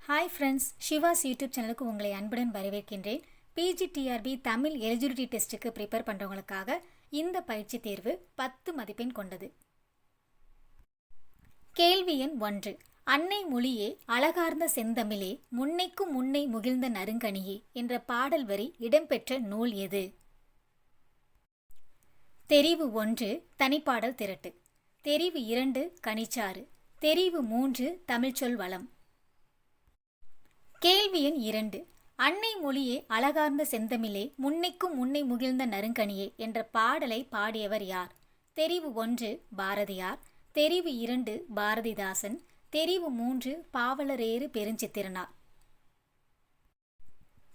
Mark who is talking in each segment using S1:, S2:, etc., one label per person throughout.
S1: Hi friends, ஷிவாஸ் YouTube சேனலுக்கு உங்களை அன்புடன் வரவேற்கின்றேன். பிஜிடிஆர்பி தமிழ் எலிஜிபிலிட்டி டெஸ்ட்டுக்கு ப்ரிப்பேர் பண்ணுறவங்களுக்காக இந்த பயிற்சி தேர்வு 10 மதிப்பெண் கொண்டது. கேள்வி எண் 1. அன்னை மொழியே அழகார்ந்த செந்தமிழே முன்னைக்கும் முன்னை முகிழ்ந்த நறுங்கனியே என்ற பாடல் வரி இடம்பெற்ற நூல் எது? தெரிவு 1 தனிப்பாடல் திரட்டு, தெரிவு 2 கனிச்சாறு, தெரிவு 3 தமிழ்ச்சொல் வளம். கேள்வி எண் 2. அன்னை மொழியே அழகார்ந்த செந்தமிழே முன்னைக்கும் முன்னை முகிழ்ந்த நறுங்கனியே என்ற பாடலை பாடியவர் யார்? தெரிவு 1 பாரதியார், தெரிவு 2 பாரதிதாசன், தெரிவு 3 பாவலரேறு பெருஞ்சித்திரனார்.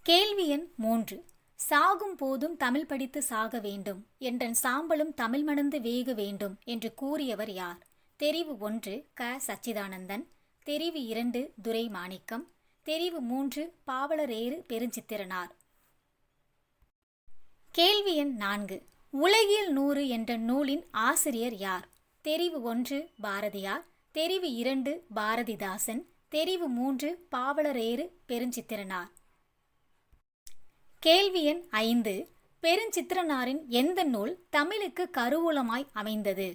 S1: கேள்வி எண் 3. சாகும் போதும் தமிழ் படித்து சாக வேண்டும் என்றன் சாம்பலும் தமிழ் மணந்து வேக வேண்டும் என்று கூறியவர் யார்? தெரிவு 1 க சச்சிதானந்தன், தெரிவு 2 துரை மாணிக்கம், தெரிவு 3 பாவலரேறு பெருஞ்சித்திரனார். கேள்வி எண் 4. உலகியல் 100 என்ற நூலின் ஆசிரியர் யார்? தெரிவு 1 பாரதியார், தெரிவு 2 பாரதிதாசன், தெரிவு 3 பாவலரேறு பெருஞ்சித்திரனார். கேள்வி எண் 5. பெருஞ்சித்திரனாரின் எந்த நூல் தமிழுக்கு கருவூலமாய் அமைந்தது?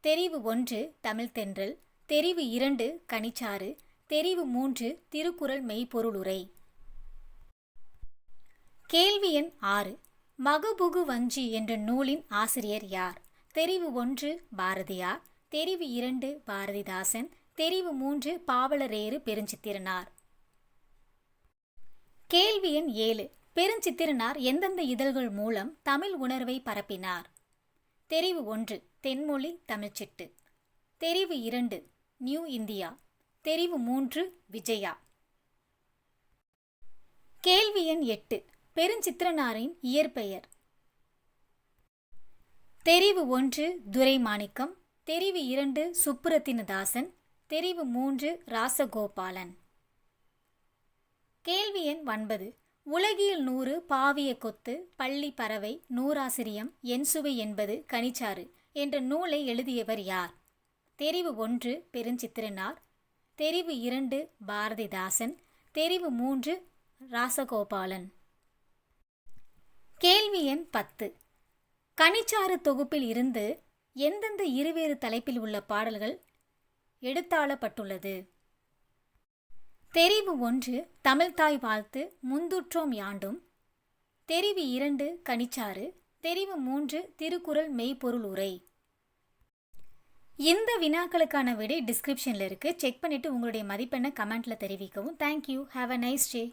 S1: தெரிவு 1 தமிழ் தென்றல், தெரிவு 2 கனிச்சாறு, தெரிவு 3 திருக்குறள் மெய்ப்பொருளுரை. கேள்வி எண் 6. மகபுகு வஞ்சி என்ற நூலின் ஆசிரியர் யார்? தெரிவு 1 பாரதியார், தெரிவு 2 பாரதிதாசன், தெரிவு 3 பாவலரேறு பெருஞ்சித்திரனார். கேள்வி எண் 7. பெருஞ்சித்திரனார் எந்தெந்த இதழ்கள் மூலம் தமிழ் உணர்வை பரப்பினார்? தெரிவு 1 தென்மொழி தமிழ்ச்சிட்டு, தெரிவு 2 நியூ இந்தியா, தெரிவு 3 விஜயா. கேள்வி எண் 8. பெருஞ்சித்திரனாரின் இயற்பெயர்? தெரிவு 1 துரை மாணிக்கம், தெரிவு 2 சுப்புரத்தினதாசன், தெரிவு 3 ராசகோபாலன். கேள்வி எண் 9. உலகியல் 100 பாவிய கொத்து பள்ளி பறவை நூறாசிரியம் என் சுவை என்பது கனிச்சாறு என்ற நூலை எழுதியவர் யார்? தெரிவு 1 பெருஞ்சித்திரனார், தெரிவு 2 பாரதிதாசன், தெரிவு 3 ராசகோபாலன். கேள்வி எண் 10. கனிச்சாறு தொகுப்பில் இருந்து எந்தெந்த இருவேறு தலைப்பில் உள்ள பாடல்கள் எடுத்தாளப்பட்டுள்ளது? தெரிவு 1 தமிழ்தாய் வாழ்த்து முந்துற்றோம் யாண்டும், தெரிவு 2 கனிச்சாறு, தெரிவு 3 திருக்குறள் மெய்ப்பொருள் உரை. இந்த வினாக்களுக்கான விடை டிஸ்கிரிப்ஷனில் இருக்குது. செக் பண்ணிவிட்டு உங்களுடைய மதிப்பெண்ணை கமெண்ட்டில் தெரிவிக்கவும். Thank you. Have a nice day.